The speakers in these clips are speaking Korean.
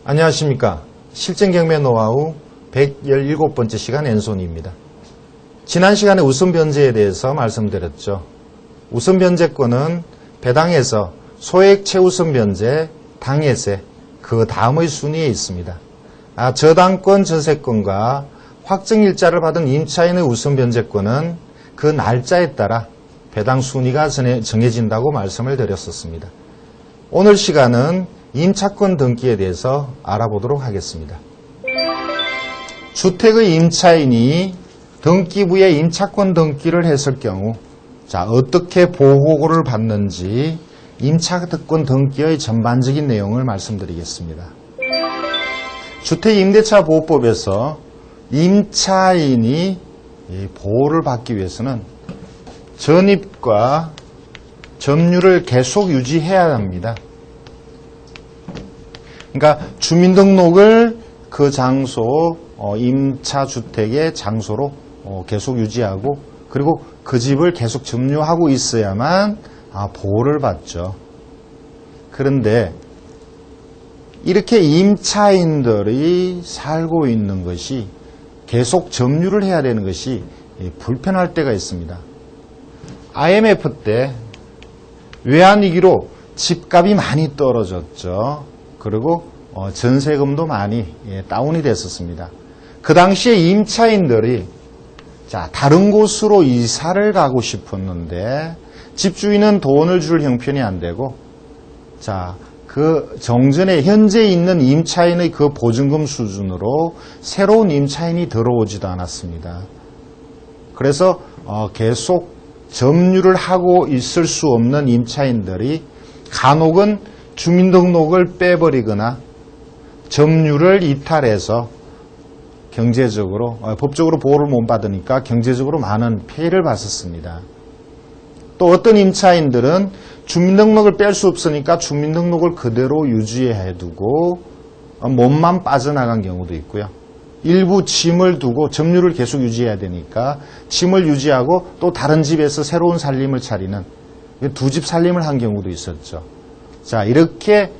안녕하십니까. 실전경매 노하우 117번째 시간 앤손이입니다. 지난 시간에 우선변제에 대해서 말씀드렸죠. 우선변제권은 배당에서 소액 최우선변제, 당해세, 그 다음의 순위에 있습니다. 저당권, 전세권과 확정일자를 받은 임차인의 우선변제권은 그 날짜에 따라 배당 순위가 정해진다고 말씀을 드렸었습니다. 오늘 시간은 임차권 등기에 대해서 알아보도록 하겠습니다. 주택의 임차인이 등기부에 임차권 등기를 했을 경우 어떻게 보호를 받는지 임차권 등기의 전반적인 내용을 말씀드리겠습니다. 주택임대차보호법에서 임차인이 보호를 받기 위해서는 전입과 점유를 계속 유지해야 합니다. 그러니까 주민등록을 그 장소, 임차주택의 장소로 계속 유지하고 그리고 그 집을 계속 점유하고 있어야만 보호를 받죠. 그런데 이렇게 임차인들이 살고 있는 것이 계속 점유를 해야 되는 것이 불편할 때가 있습니다. IMF 때 외환위기로 집값이 많이 떨어졌죠. 그리고 전세금도 많이 다운이 됐었습니다. 그 당시에 임차인들이 다른 곳으로 이사를 가고 싶었는데 집주인은 돈을 줄 형편이 안 되고 그 정전에 현재 있는 임차인의 그 보증금 수준으로 새로운 임차인이 들어오지도 않았습니다. 그래서 계속 점유를 하고 있을 수 없는 임차인들이 간혹은 주민등록을 빼버리거나 점유를 이탈해서 경제적으로 법적으로 보호를 못 받으니까 경제적으로 많은 피해를 봤었습니다. 또 어떤 임차인들은 주민등록을 뺄 수 없으니까 주민등록을 그대로 유지해 두고 몸만 빠져나간 경우도 있고요. 일부 짐을 두고 점유를 계속 유지해야 되니까 짐을 유지하고 또 다른 집에서 새로운 살림을 차리는 두 집 살림을 한 경우도 있었죠. 이렇게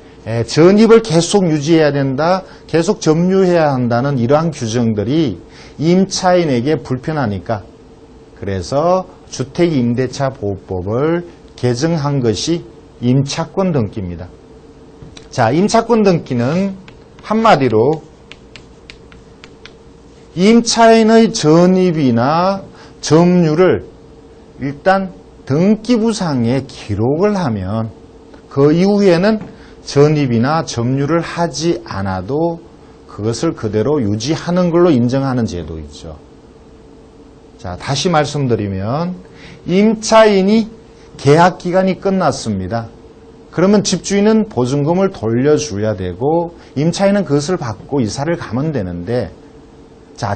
전입을 계속 유지해야 된다, 계속 점유해야 한다는 이러한 규정들이 임차인에게 불편하니까 그래서 주택임대차보호법을 개정한 것이 임차권 등기입니다. 임차권 등기는 한마디로 임차인의 전입이나 점유를 일단 등기부상에 기록을 하면 그 이후에는 전입이나 점유를 하지 않아도 그것을 그대로 유지하는 걸로 인정하는 제도이죠. 다시 말씀드리면 임차인이 계약기간이 끝났습니다. 그러면 집주인은 보증금을 돌려줘야 되고 임차인은 그것을 받고 이사를 가면 되는데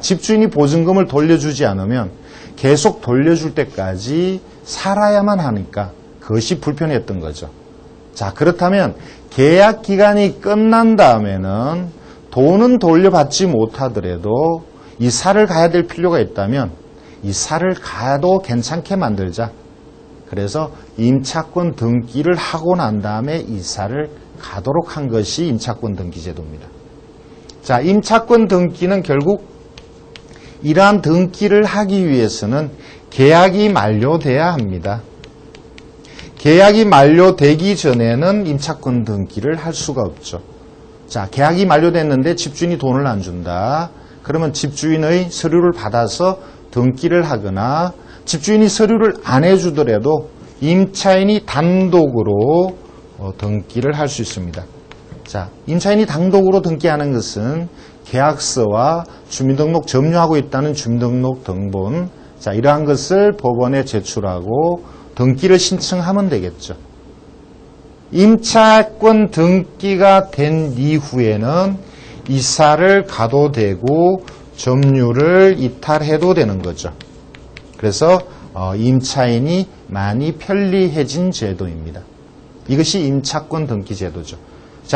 집주인이 보증금을 돌려주지 않으면 계속 돌려줄 때까지 살아야만 하니까 그것이 불편했던 거죠. 그렇다면 계약기간이 끝난 다음에는 돈은 돌려받지 못하더라도 이사를 가야 될 필요가 있다면 이사를 가도 괜찮게 만들자. 그래서 임차권 등기를 하고 난 다음에 이사를 가도록 한 것이 임차권 등기 제도입니다. 임차권 등기는 결국 이러한 등기를 하기 위해서는 계약이 만료돼야 합니다. 계약이 만료되기 전에는 임차권 등기를 할 수가 없죠. 계약이 만료됐는데 집주인이 돈을 안 준다. 그러면 집주인의 서류를 받아서 등기를 하거나 집주인이 서류를 안 해주더라도 임차인이 단독으로 등기를 할 수 있습니다. 임차인이 단독으로 등기하는 것은 계약서와 주민등록 점유하고 있다는 주민등록 등본, 이러한 것을 법원에 제출하고 등기를 신청하면 되겠죠. 임차권 등기가 된 이후에는 이사를 가도 되고 점유를 이탈해도 되는 거죠. 그래서 임차인이 많이 편리해진 제도입니다. 이것이 임차권 등기 제도죠.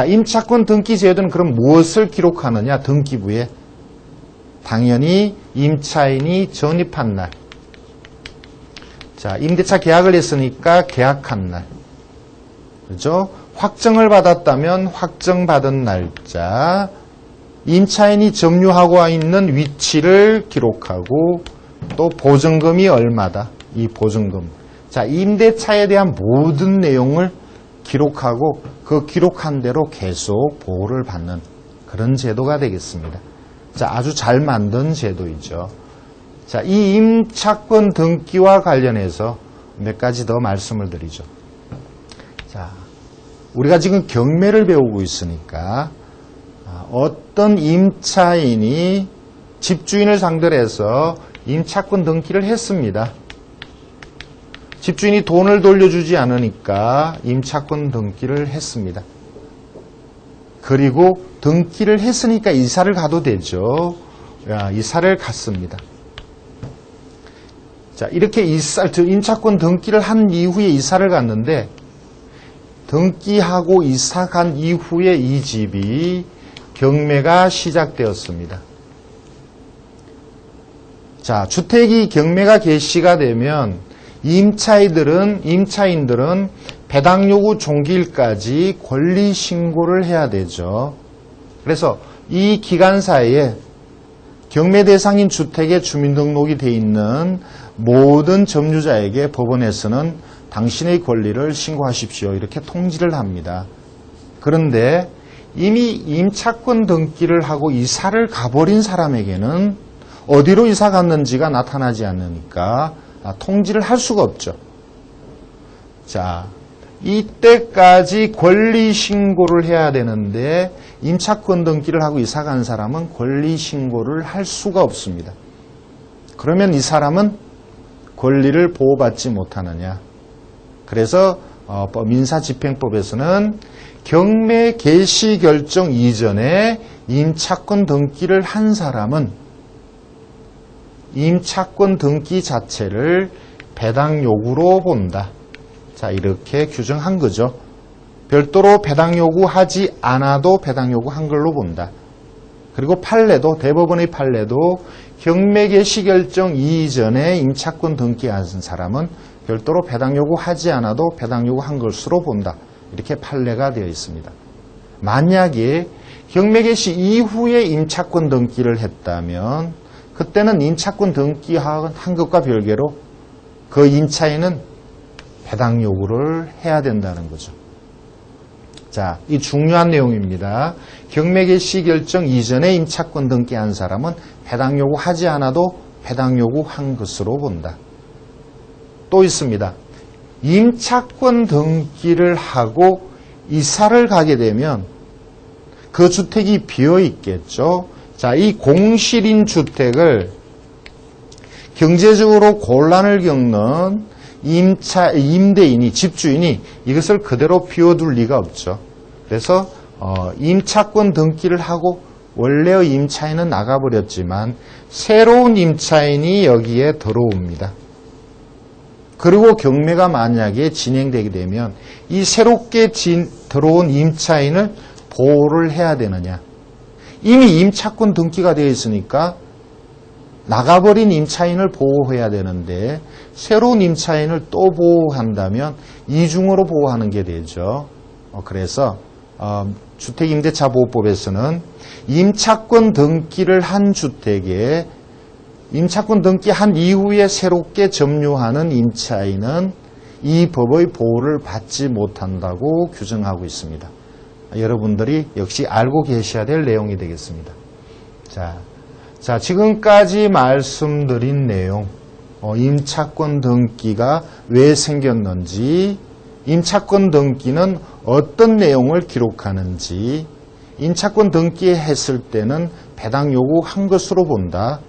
임차권 등기 제도는 그럼 무엇을 기록하느냐? 등기부에 당연히 임차인이 전입한 날, 임대차 계약을 했으니까 계약한 날, 그죠? 확정을 받았다면 확정받은 날짜, 임차인이 점유하고 있는 위치를 기록하고 또 보증금이 얼마다. 이 보증금. 자, 임대차에 대한 모든 내용을 기록하고 그 기록한 대로 계속 보호를 받는 그런 제도가 되겠습니다. 자, 아주 잘 만든 제도이죠. 자, 이 임차권 등기와 관련해서 몇 가지 더 말씀을 드리죠. 자, 우리가 지금 경매를 배우고 있으니까 어떤 임차인이 집주인을 상대로 해서 임차권 등기를 했습니다. 집주인이 돈을 돌려주지 않으니까 임차권 등기를 했습니다. 그리고 등기를 했으니까 이사를 가도 되죠. 이사를 갔습니다. 자, 이렇게 임차권 등기를 한 이후에 이사를 갔는데 등기하고 이사 간 이후에 이 집이 경매가 시작되었습니다. 자, 주택이 경매가 개시가 되면 임차인들은 배당 요구 종기일까지 권리 신고를 해야 되죠. 그래서 이 기간 사이에 경매 대상인 주택에 주민등록이 되어 있는 모든 점유자에게 법원에서는 당신의 권리를 신고하십시오. 이렇게 통지를 합니다. 그런데 이미 임차권 등기를 하고 이사를 가버린 사람에게는 어디로 이사 갔는지가 나타나지 않으니까 통지를 할 수가 없죠. 자, 이때까지 권리 신고를 해야 되는데 임차권 등기를 하고 이사 간 사람은 권리 신고를 할 수가 없습니다. 그러면 이 사람은 권리를 보호받지 못하느냐. 그래서 민사집행법에서는 경매 개시 결정 이전에 임차권 등기를 한 사람은 임차권 등기 자체를 배당 요구로 본다. 자, 이렇게 규정한 거죠. 별도로 배당 요구하지 않아도 배당 요구한 걸로 본다. 그리고 판례도, 대법원의 판례도 경매 개시 결정 이전에 임차권 등기한 사람은 별도로 배당 요구하지 않아도 배당 요구한 것으로 본다. 이렇게 판례가 되어 있습니다. 만약에 경매 개시 이후에 임차권 등기를 했다면 그때는 임차권 등기한 것과 별개로 그 임차인은 배당 요구를 해야 된다는 거죠. 자, 이 중요한 내용입니다. 경매 개시 결정 이전에 임차권 등기한 사람은 배당 요구하지 않아도 배당 요구한 것으로 본다. 또 있습니다. 임차권 등기를 하고 이사를 가게 되면 그 주택이 비어 있겠죠. 자, 이 공실인 주택을 경제적으로 곤란을 겪는 임대인이, 집주인이 이것을 그대로 비워둘 리가 없죠. 그래서 임차권 등기를 하고 원래의 임차인은 나가버렸지만 새로운 임차인이 여기에 들어옵니다. 그리고 경매가 만약에 진행되게 되면 이 새롭게 들어온 임차인을 보호를 해야 되느냐. 이미 임차권 등기가 되어 있으니까 나가버린 임차인을 보호해야 되는데 새로운 임차인을 또 보호한다면 이중으로 보호하는 게 되죠. 그래서 주택임대차보호법에서는 임차권 등기를 한 주택에 임차권 등기한 이후에 새롭게 점유하는 임차인은 이 법의 보호를 받지 못한다고 규정하고 있습니다. 여러분들이 역시 알고 계셔야 될 내용이 되겠습니다. 자, 지금까지 말씀드린 내용, 임차권 등기가 왜 생겼는지, 임차권 등기는 어떤 내용을 기록하는지, 임차권 등기했을 때는 배당 요구한 것으로 본다.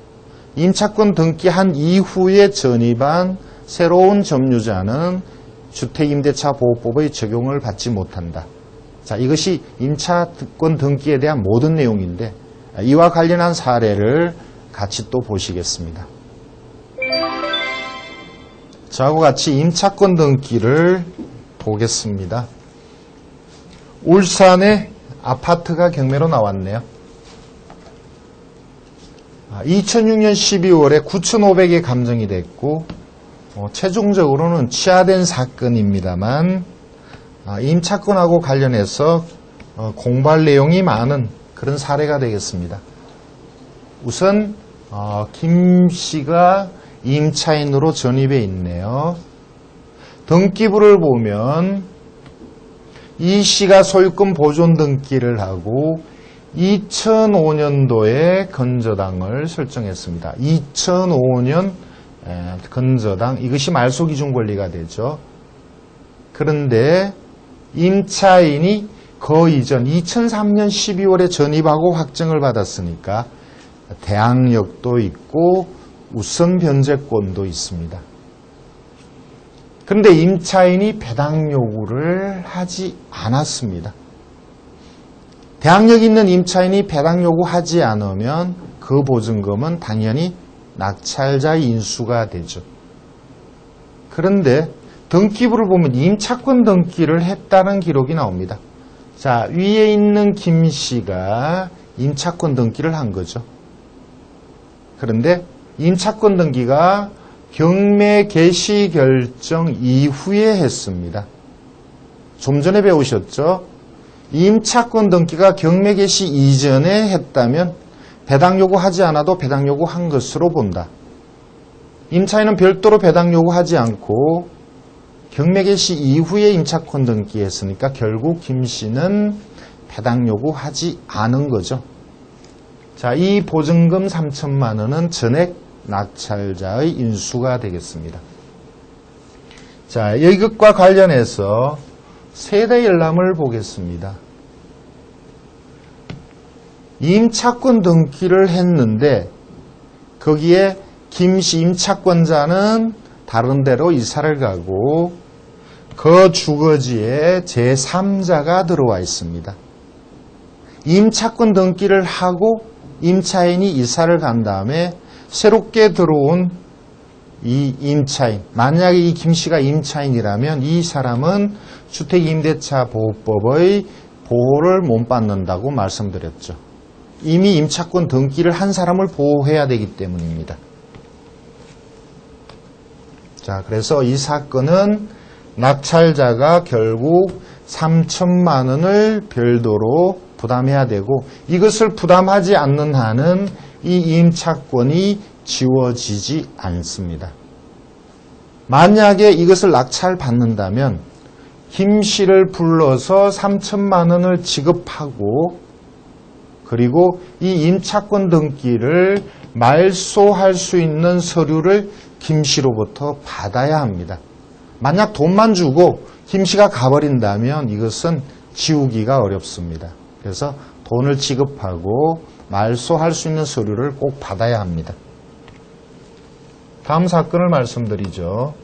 임차권 등기한 이후에 전입한 새로운 점유자는 주택임대차보호법의 적용을 받지 못한다. 자, 이것이 임차권 등기에 대한 모든 내용인데 이와 관련한 사례를 같이 또 보시겠습니다. 저하고 같이 임차권 등기를 보겠습니다. 울산에 아파트가 경매로 나왔네요. 2006년 12월에 9,500에 감정이 됐고 최종적으로는 취하된 사건입니다만 임차권하고 관련해서 공부할 내용이 많은 그런 사례가 되겠습니다. 우선 김 씨가 임차인으로 전입해 있네요. 등기부를 보면 이 씨가 소유권 보존 등기를 하고 2005년도에 건저당을 설정했습니다. 2005년 건저당, 이것이 말소기준 권리가 되죠. 그런데 임차인이 그 이전 2003년 12월에 전입하고 확정을 받았으니까 대항력도 있고 우선 변제권도 있습니다. 그런데 임차인이 배당 요구를 하지 않았습니다. 대항력 있는 임차인이 배당 요구하지 않으면 그 보증금은 당연히 낙찰자의 인수가 되죠. 그런데 등기부를 보면 임차권 등기를 했다는 기록이 나옵니다. 자, 위에 있는 김 씨가 임차권 등기를 한 거죠. 그런데 임차권 등기가 경매 개시 결정 이후에 했습니다. 좀 전에 배우셨죠? 임차권 등기가 경매 개시 이전에 했다면 배당 요구하지 않아도 배당 요구한 것으로 본다. 임차인은 별도로 배당 요구하지 않고 경매 개시 이후에 임차권 등기했으니까 결국 김 씨는 배당 요구하지 않은 거죠. 자, 이 보증금 3천만 원은 전액 낙찰자의 인수가 되겠습니다. 자, 이것과 관련해서 세대 열람을 보겠습니다. 임차권 등기를 했는데 거기에 김씨 임차권자는 다른 데로 이사를 가고 그 주거지에 제3자가 들어와 있습니다. 임차권 등기를 하고 임차인이 이사를 간 다음에 새롭게 들어온 이 임차인, 만약에 이 김씨가 임차인이라면 이 사람은 주택임대차보호법의 보호를 못 받는다고 말씀드렸죠. 이미 임차권 등기를 한 사람을 보호해야 되기 때문입니다. 자, 그래서 이 사건은 낙찰자가 결국 3천만 원을 별도로 부담해야 되고 이것을 부담하지 않는 한은 이 임차권이 지워지지 않습니다. 만약에 이것을 낙찰받는다면 김 씨를 불러서 3천만 원을 지급하고 그리고 이 임차권 등기를 말소할 수 있는 서류를 김 씨로부터 받아야 합니다. 만약 돈만 주고 김 씨가 가버린다면 이것은 지우기가 어렵습니다. 그래서 돈을 지급하고 말소할 수 있는 서류를 꼭 받아야 합니다. 다음 사건을 말씀드리죠.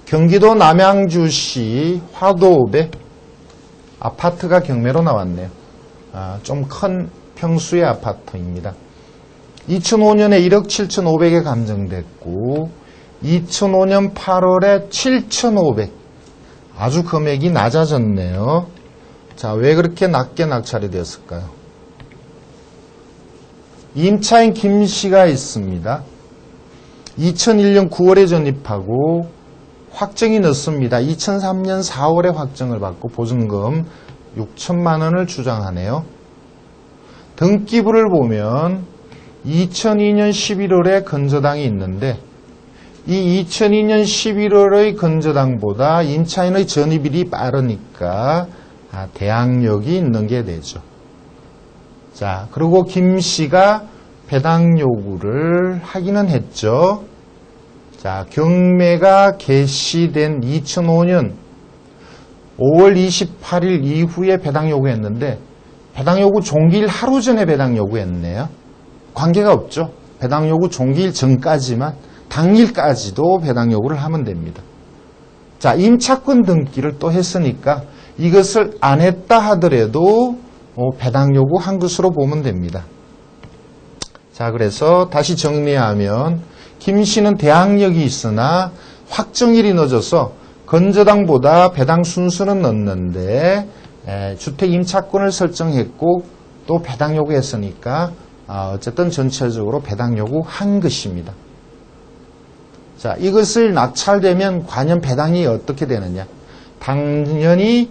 경기도 남양주시 화도읍에 아파트가 경매로 나왔네요. 좀 큰 평수의 아파트입니다. 2005년에 1억 7,500에 감정됐고 2005년 8월에 7,500, 아주 금액이 낮아졌네요. 자, 왜 그렇게 낮게 낙찰이 되었을까요? 임차인 김 씨가 있습니다. 2001년 9월에 전입하고 확정이 늦습니다. 2003년 4월에 확정을 받고 보증금 6천만 원을 주장하네요. 등기부를 보면 2002년 11월에 건저당이 있는데 이 2002년 11월의 건저당보다 임차인의 전입일이 빠르니까 대항력이 있는 게 되죠. 자, 그리고 김 씨가 배당 요구를 하기는 했죠. 자, 경매가 개시된 2005년 5월 28일 이후에 배당 요구했는데 배당 요구 종기일 하루 전에 배당 요구했네요. 관계가 없죠. 배당 요구 종기일 전까지만 당일까지도 배당 요구를 하면 됩니다. 자, 임차권 등기를 또 했으니까 이것을 안 했다 하더라도 배당 요구한 것으로 보면 됩니다. 자, 그래서 다시 정리하면 김 씨는 대항력이 있으나 확정일이 늦어서 건저당보다 배당 순서는 늦는데 주택 임차권을 설정했고 또 배당 요구했으니까 어쨌든 전체적으로 배당 요구한 것입니다. 자, 이것을 낙찰되면 과연 배당이 어떻게 되느냐? 당연히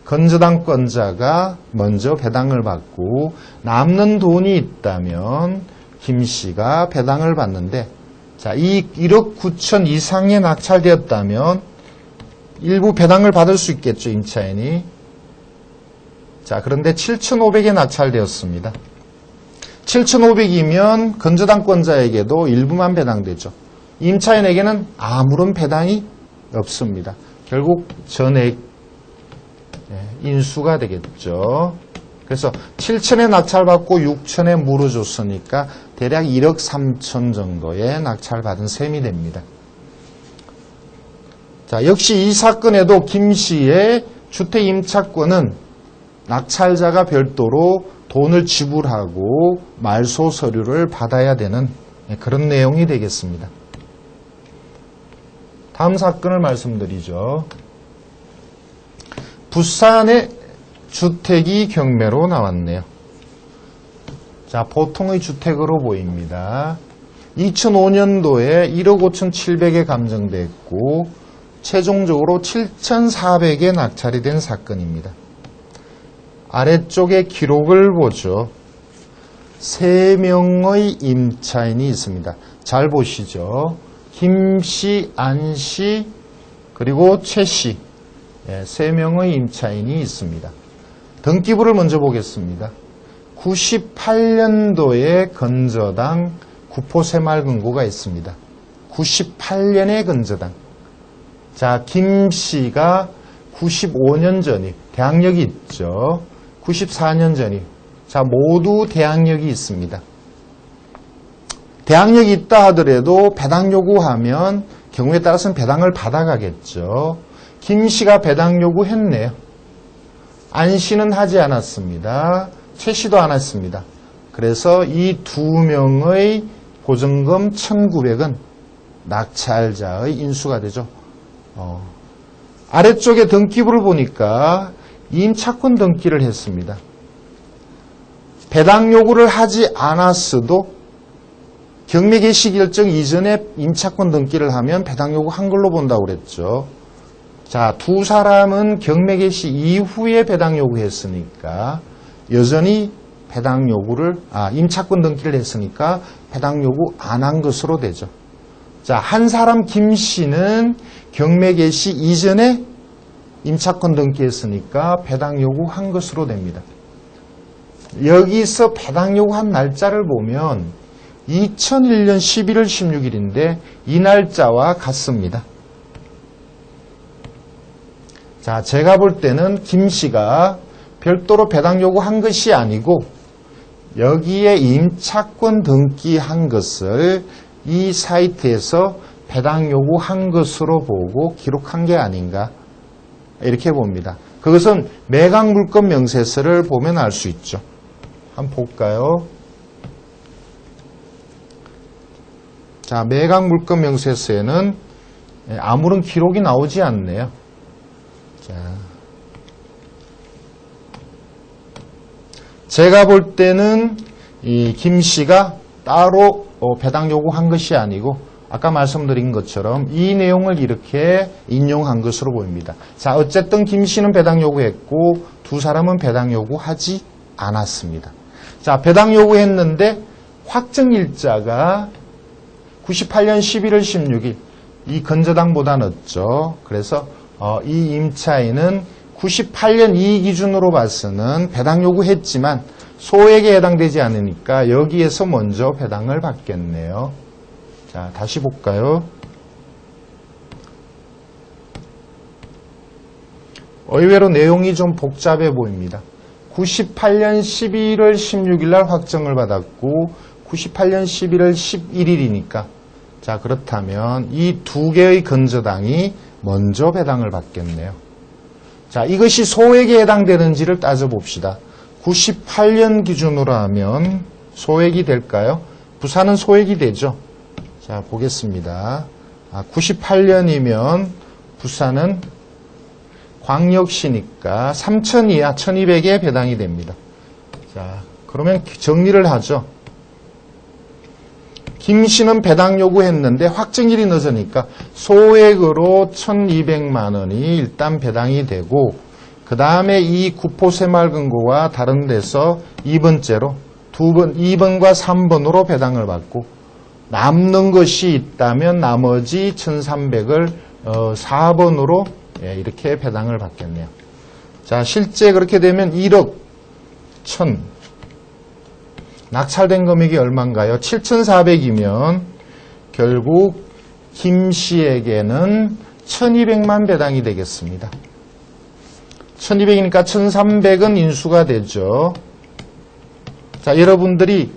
건저당권자가 먼저 배당을 받고 남는 돈이 있다면 김씨가 배당을 받는데, 자, 이 1억 9천 이상에 낙찰되었다면 일부 배당을 받을 수 있겠죠, 임차인이. 자, 그런데 7,500에 낙찰되었습니다. 7,500이면 건저당권자에게도 일부만 배당되죠. 임차인에게는 아무런 배당이 없습니다. 결국 전액 인수가 되겠죠. 그래서 7천에 낙찰받고 6천에 물어줬으니까 대략 1억 3천 정도의 낙찰받은 셈이 됩니다. 자, 역시 이 사건에도 김씨의 주택 임차권은 낙찰자가 별도로 돈을 지불하고 말소 서류를 받아야 되는 그런 내용이 되겠습니다. 다음 사건을 말씀드리죠. 부산의 주택이 경매로 나왔네요. 자, 보통의 주택으로 보입니다. 2005년도에 1억 5,700에 감정됐고 최종적으로 7,400에 낙찰이 된 사건입니다. 아래쪽에 기록을 보죠. 3명의 임차인이 있습니다. 잘 보시죠. 김씨, 안씨, 그리고 최씨, 3명의 임차인이 있습니다. 등기부를 먼저 보겠습니다. 98년도에 건저당 구포 새마을금고가 있습니다. 98년에 건저당. 자, 김씨가 95년 전입, 대항력이 있죠. 94년 전입. 자, 모두 대항력이 있습니다. 대항력이 있다 하더라도 배당 요구하면 경우에 따라서는 배당을 받아가겠죠. 김씨가 배당 요구했네요. 안씨는 하지 않았습니다. 최씨도 안 했습니다. 그래서 이 두 명의 보증금 1,900은 낙찰자의 인수가 되죠. 아래쪽에 등기부를 보니까 임차권 등기를 했습니다. 배당 요구를 하지 않았어도 경매 개시 결정 이전에 임차권 등기를 하면 배당 요구 한 걸로 본다고 그랬죠. 자, 두 사람은 경매 개시 이후에 배당 요구했으니까 여전히 배당 요구를, 임차권 등기를 했으니까 배당 요구 안 한 것으로 되죠. 자, 한 사람 김씨는 경매 개시 이전에 임차권 등기했으니까 배당 요구한 것으로 됩니다. 여기서 배당 요구한 날짜를 보면 2001년 11월 16일인데 이 날짜와 같습니다. 자, 제가 볼 때는 김씨가 별도로 배당 요구한 것이 아니고 여기에 임차권 등기한 것을 이 사이트에서 배당 요구한 것으로 보고 기록한 게 아닌가 이렇게 봅니다. 그것은 매각물건 명세서를 보면 알 수 있죠. 한번 볼까요? 자, 매각물건 명세서에는 아무런 기록이 나오지 않네요. 자, 제가 볼 때는 이 김씨가 따로 배당 요구한 것이 아니고 아까 말씀드린 것처럼 이 내용을 이렇게 인용한 것으로 보입니다. 자, 어쨌든 김씨는 배당 요구했고 두 사람은 배당 요구하지 않았습니다. 자, 배당 요구했는데 확정일자가 98년 11월 16일 이 건저당보다 늦죠. 그래서 이 임차인은 98년 이 기준으로 봐서는 배당 요구했지만 소액에 해당되지 않으니까 여기에서 먼저 배당을 받겠네요. 자, 다시 볼까요? 의외로 내용이 좀 복잡해 보입니다. 98년 11월 16일 날 확정을 받았고 98년 11월 11일이니까 자, 그렇다면 이 두 개의 건저당이 먼저 배당을 받겠네요. 자, 이것이 소액에 해당되는지를 따져봅시다. 98년 기준으로 하면 소액이 될까요? 부산은 소액이 되죠. 자, 보겠습니다. 98년이면 부산은 광역시니까 3,000 이하 1,200에 배당이 됩니다. 자, 그러면 정리를 하죠. 김 씨는 배당 요구했는데 확정일이 늦으니까 소액으로 1,200만 원이 일단 배당이 되고 그 다음에 이 구포 새마을금고와 다른 데서 2번째로 2번과 3번으로 배당을 받고 남는 것이 있다면 나머지 1,300을 4번으로 이렇게 배당을 받겠네요. 자, 실제 그렇게 되면 1억 1,000 낙찰된 금액이 얼마인가요? 7,400이면 결국 김 씨에게는 1,200만 배당이 되겠습니다. 1,200이니까 1,300은 인수가 되죠. 자, 여러분들이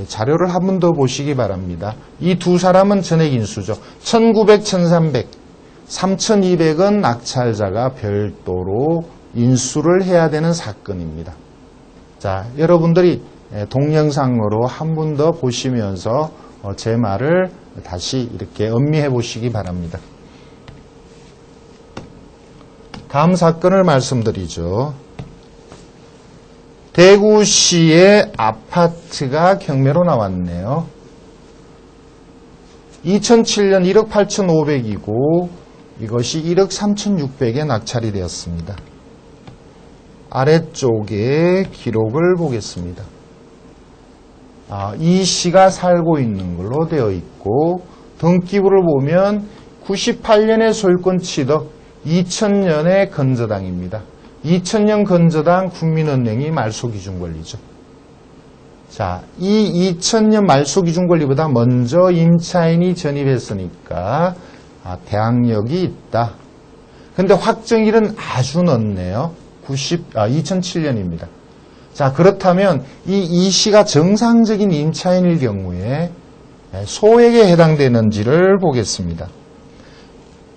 자료를 한 번 더 보시기 바랍니다. 이 두 사람은 전액 인수죠. 1,900, 1,300, 3,200은 낙찰자가 별도로 인수를 해야 되는 사건입니다. 자, 여러분들이 동영상으로 한 번 더 보시면서 제 말을 다시 이렇게 음미해 보시기 바랍니다. 다음 사건을 말씀드리죠. 대구시의 아파트가 경매로 나왔네요. 2007년 1억 8,500이고 이것이 1억 3,600에 낙찰이 되었습니다. 아래쪽에 기록을 보겠습니다. 이 씨가 살고 있는 걸로 되어 있고 등기부를 보면 98년에 소유권 취득, 2000년에 건저당입니다. 2000년 건저당 국민은행이 말소기준권리죠. 자, 이 2000년 말소기준권리보다 먼저 임차인이 전입했으니까 대항력이 있다. 근데 확정일은 아주 늦네요. 2007년입니다. 자, 그렇다면 이 씨가 정상적인 임차인일 경우에 소액에 해당되는지를 보겠습니다.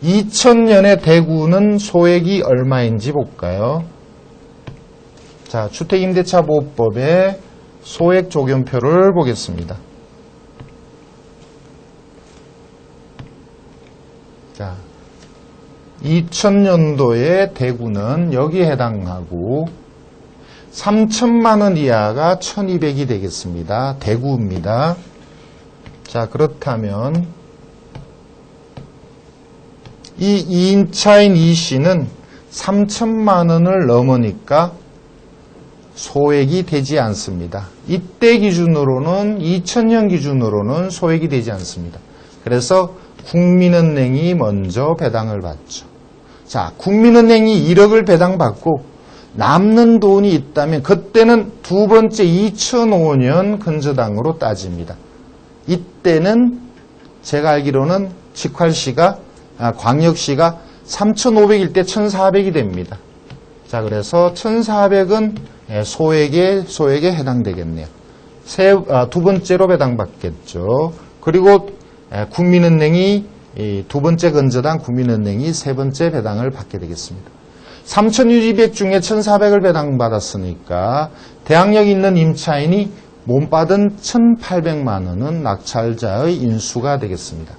2000년에 대구는 소액이 얼마인지 볼까요? 자, 주택임대차보호법의 소액 적용표를 보겠습니다. 자, 2000년도에 대구는 여기에 해당하고 3천만 원 이하가 1200이 되겠습니다. 대구입니다. 자, 그렇다면 이 임차인 이 씨는 3천만 원을 넘으니까 소액이 되지 않습니다. 이때 기준으로는 2000년 기준으로는 소액이 되지 않습니다. 그래서 국민은행이 먼저 배당을 받죠. 자, 국민은행이 1억을 배당받고 남는 돈이 있다면 그때는 두 번째 2005년 건저당으로 따집니다. 이때는 제가 알기로는 직활시가 광역시가 3,500일 때 1,400이 됩니다. 자, 그래서 1,400은 소액에 해당되겠네요. 두 번째로 배당받겠죠. 그리고 국민은행이 두 번째 건저당 국민은행이 세 번째 배당을 받게 되겠습니다. 3,200 중에 1,400을 배당받았으니까 대항력 있는 임차인이 못 받은 1,800만 원은 낙찰자의 인수가 되겠습니다.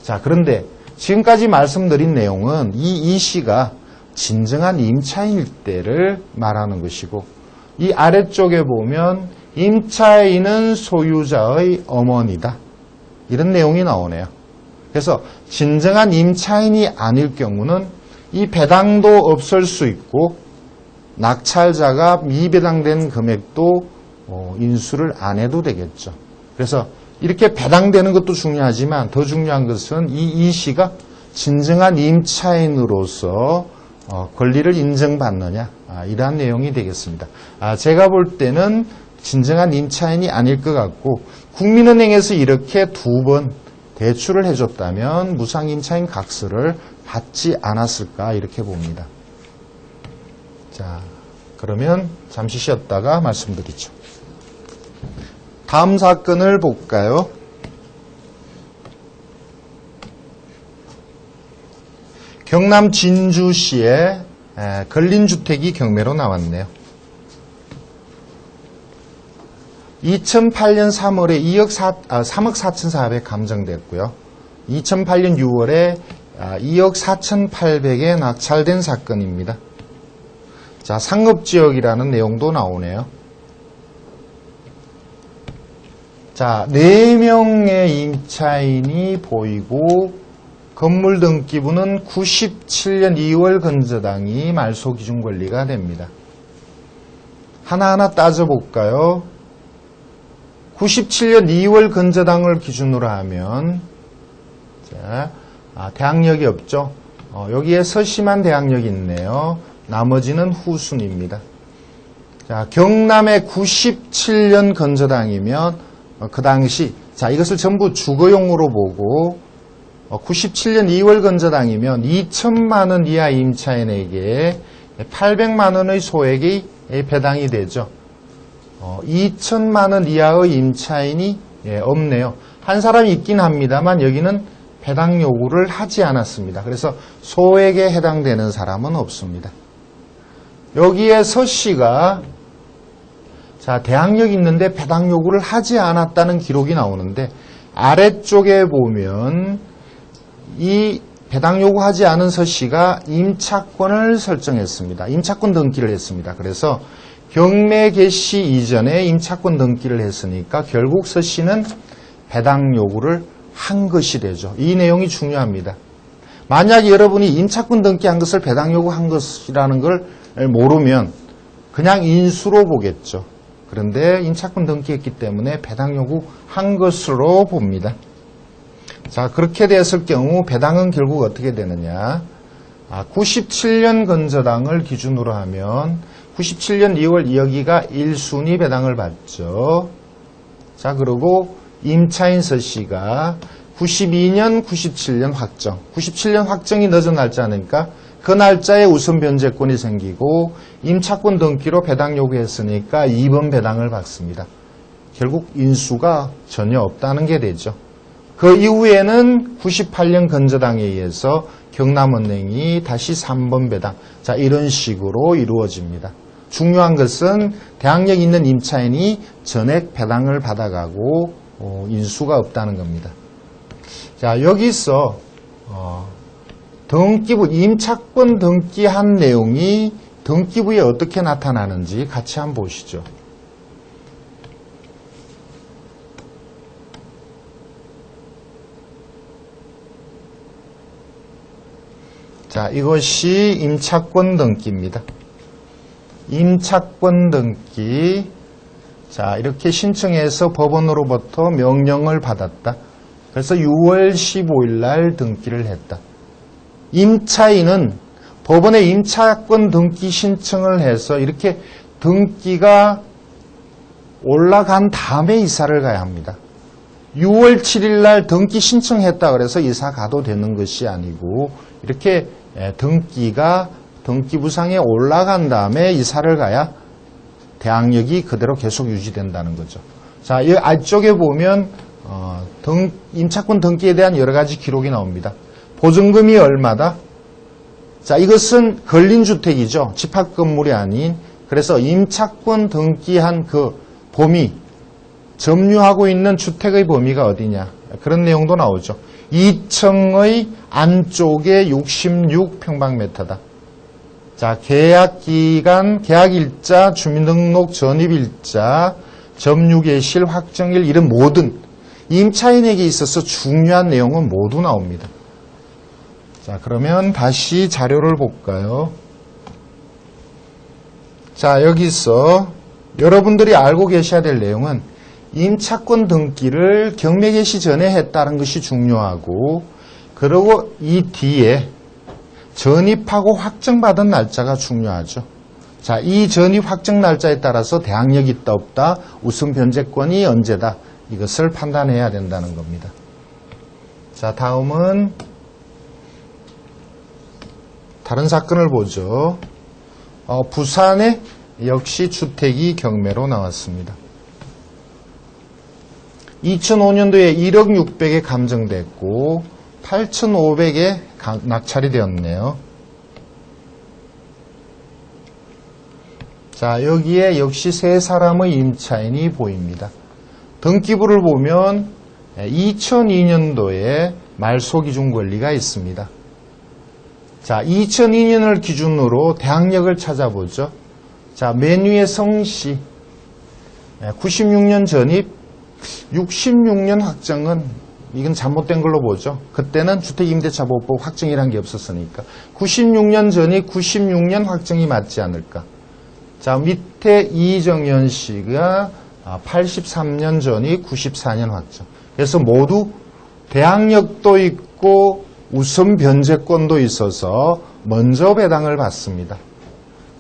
자, 그런데 지금까지 말씀드린 내용은 이 씨가 진정한 임차인일 때를 말하는 것이고 이 아래쪽에 보면 임차인은 소유자의 어머니다. 이런 내용이 나오네요. 그래서 진정한 임차인이 아닐 경우는 이 배당도 없을 수 있고 낙찰자가 미배당된 금액도 인수를 안 해도 되겠죠. 그래서 이렇게 배당되는 것도 중요하지만 더 중요한 것은 이 씨가 진정한 임차인으로서 권리를 인정받느냐 이러한 내용이 되겠습니다. 제가 볼 때는 진정한 임차인이 아닐 것 같고 국민은행에서 이렇게 두 번 대출을 해줬다면 무상임차인 각서를 받지 않았을까 이렇게 봅니다. 자, 그러면 잠시 쉬었다가 말씀드리죠. 다음 사건을 볼까요? 경남 진주시에 근린주택이 경매로 나왔네요. 2008년 3월에 3억 4,400 감정됐고요. 2008년 6월에 2억 4,800에 낙찰된 사건입니다. 자, 상업지역이라는 내용도 나오네요. 자, 4명의 임차인이 보이고 건물 등기부는 97년 2월 건저당이 말소 기준 권리가 됩니다. 하나하나 따져볼까요? 97년 2월 건저당을 기준으로 하면 자, 대항력이 없죠. 여기에 서씨만 대항력이 있네요. 나머지는 후순입니다. 자, 경남의 97년 건저당이면 그 당시 자 이것을 전부 주거용으로 보고 97년 2월 건저당이면 2천만 원 이하 임차인에게 800만 원의 소액이 배당이 되죠. 2천만 원 이하의 임차인이 없네요. 한 사람이 있긴 합니다만 여기는 배당 요구를 하지 않았습니다. 그래서 소액에 해당되는 사람은 없습니다. 여기에 서씨가 자 대항력이 있는데 배당 요구를 하지 않았다는 기록이 나오는데 아래쪽에 보면 이 배당 요구하지 않은 서씨가 임차권을 설정했습니다. 임차권 등기를 했습니다. 그래서 경매 개시 이전에 임차권 등기를 했으니까 결국 서씨는 배당 요구를 한 것이 되죠. 이 내용이 중요합니다. 만약 여러분이 임차권 등기한 것을 배당 요구한 것이라는 걸 모르면 그냥 인수로 보겠죠. 그런데 임차권 등기했기 때문에 배당 요구한 것으로 봅니다. 자, 그렇게 됐을 경우 배당은 결국 어떻게 되느냐. 97년 건저당을 기준으로 하면 97년 2월 여기가 1순위 배당을 받죠. 자, 그리고 임차인 서씨가 92년, 97년 확정. 97년 확정이 늦은 날짜니까 그 날짜에 우선 변제권이 생기고 임차권 등기로 배당 요구했으니까 2번 배당을 받습니다. 결국 인수가 전혀 없다는 게 되죠. 그 이후에는 98년 건저당에 의해서 경남은행이 다시 3번 배당. 자, 이런 식으로 이루어집니다. 중요한 것은 대항력 있는 임차인이 전액 배당을 받아가고 인수가 없다는 겁니다. 자, 여기서 등기부, 임차권 등기한 내용이 등기부에 어떻게 나타나는지 같이 한번 보시죠. 자, 이것이 임차권 등기입니다. 임차권 등기. 자, 이렇게 신청해서 법원으로부터 명령을 받았다. 그래서 6월 15일 날 등기를 했다. 임차인은 법원에 임차권 등기 신청을 해서 이렇게 등기가 올라간 다음에 이사를 가야 합니다. 6월 7일 날 등기 신청했다 그래서 이사 가도 되는 것이 아니고 이렇게 등기가 등기부상에 올라간 다음에 이사를 가야 대항력이 그대로 계속 유지된다는 거죠. 자, 이 안쪽에 보면 임차권 등기에 대한 여러 가지 기록이 나옵니다. 보증금이 얼마다? 자, 이것은 근린주택이죠. 집합건물이 아닌. 그래서 임차권 등기한 그 범위, 점유하고 있는 주택의 범위가 어디냐. 그런 내용도 나오죠. 2층의 안쪽에 66평방미터다. 자, 계약기간, 계약일자, 주민등록 전입일자, 점유개실, 확정일 이런 모든 임차인에게 있어서 중요한 내용은 모두 나옵니다. 자, 그러면 다시 자료를 볼까요? 자, 여기서 여러분들이 알고 계셔야 될 내용은 임차권 등기를 경매 개시 전에 했다는 것이 중요하고 그리고 이 뒤에 전입하고 확정받은 날짜가 중요하죠. 자, 이 전입 확정 날짜에 따라서 대항력이 있다 없다, 우선 변제권이 언제다 이것을 판단해야 된다는 겁니다. 자, 다음은 다른 사건을 보죠. 부산에 역시 주택이 경매로 나왔습니다. 2005년도에 1억 600에 감정됐고 8,500에 낙찰이 되었네요. 자, 여기에 역시 세 사람의 임차인이 보입니다. 등기부를 보면 2002년도에 말소기준 권리가 있습니다. 자, 2002년을 기준으로 대항력을 찾아보죠. 자, 맨 위에 성씨 96년 전입 66년 확정은 이건 잘못된 걸로 보죠. 그때는 주택임대차보호법 확정이란 게 없었으니까 96년 전이 96년 확정이 맞지 않을까. 자, 밑에 이정현 씨가 83년 전이 94년 확정. 그래서 모두 대항력도 있고 우선 변제권도 있어서 먼저 배당을 받습니다.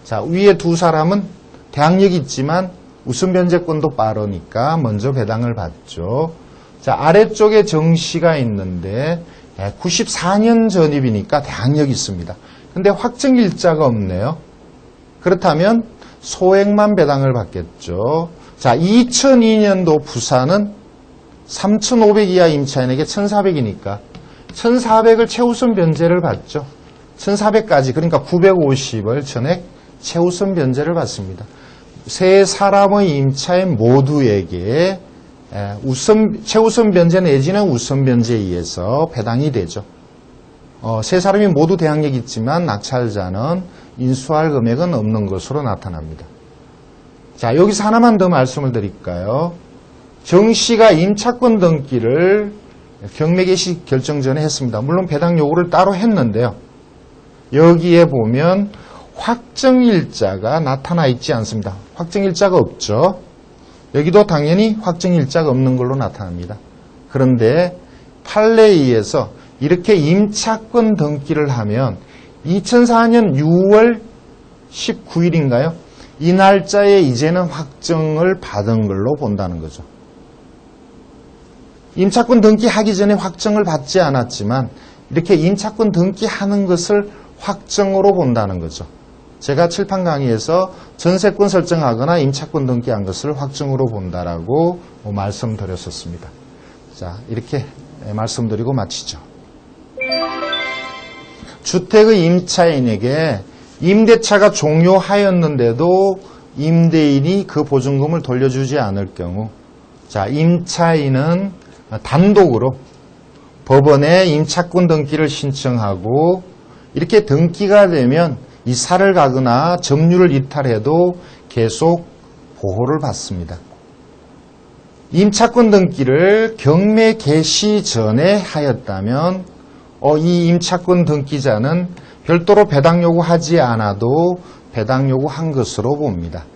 자, 위에 두 사람은 대항력이 있지만 우선 변제권도 빠르니까 먼저 배당을 받죠. 자, 아래쪽에 정 씨가 있는데 94년 전입이니까 대항력이 있습니다. 근데 확정 일자가 없네요. 그렇다면 소액만 배당을 받겠죠. 자, 2002년도 부산은 3,500 이하 임차인에게 1,400이니까 1,400을 최우선 변제를 받죠. 1,400까지 그러니까 950을 전액 최우선 변제를 받습니다. 세 사람의 임차인 모두에게 최우선 변제 내지는 우선 변제에 의해서 배당이 되죠. 세 사람이 모두 대항력이 있지만 낙찰자는 인수할 금액은 없는 것으로 나타납니다. 자, 여기서 하나만 더 말씀을 드릴까요? 정 씨가 임차권 등기를 경매 개시 결정 전에 했습니다. 물론 배당 요구를 따로 했는데요. 여기에 보면 확정일자가 나타나 있지 않습니다. 확정일자가 없죠. 여기도 당연히 확정일자가 없는 걸로 나타납니다. 그런데 판례에 의해서 이렇게 임차권 등기를 하면 2004년 6월 19일인가요? 이 날짜에 이제는 확정을 받은 걸로 본다는 거죠. 임차권 등기하기 전에 확정을 받지 않았지만 이렇게 임차권 등기하는 것을 확정으로 본다는 거죠. 제가 칠판 강의에서 전세권 설정하거나 임차권 등기한 것을 확정으로 본다라고 말씀드렸었습니다. 자, 이렇게 말씀드리고 마치죠. 주택의 임차인에게 임대차가 종료하였는데도 임대인이 그 보증금을 돌려주지 않을 경우, 자, 임차인은 단독으로 법원에 임차권 등기를 신청하고 이렇게 등기가 되면 이사를 가거나 점유를 이탈해도 계속 보호를 받습니다. 임차권 등기를 경매 개시 전에 하였다면 이 임차권 등기자는 별도로 배당 요구하지 않아도 배당 요구한 것으로 봅니다.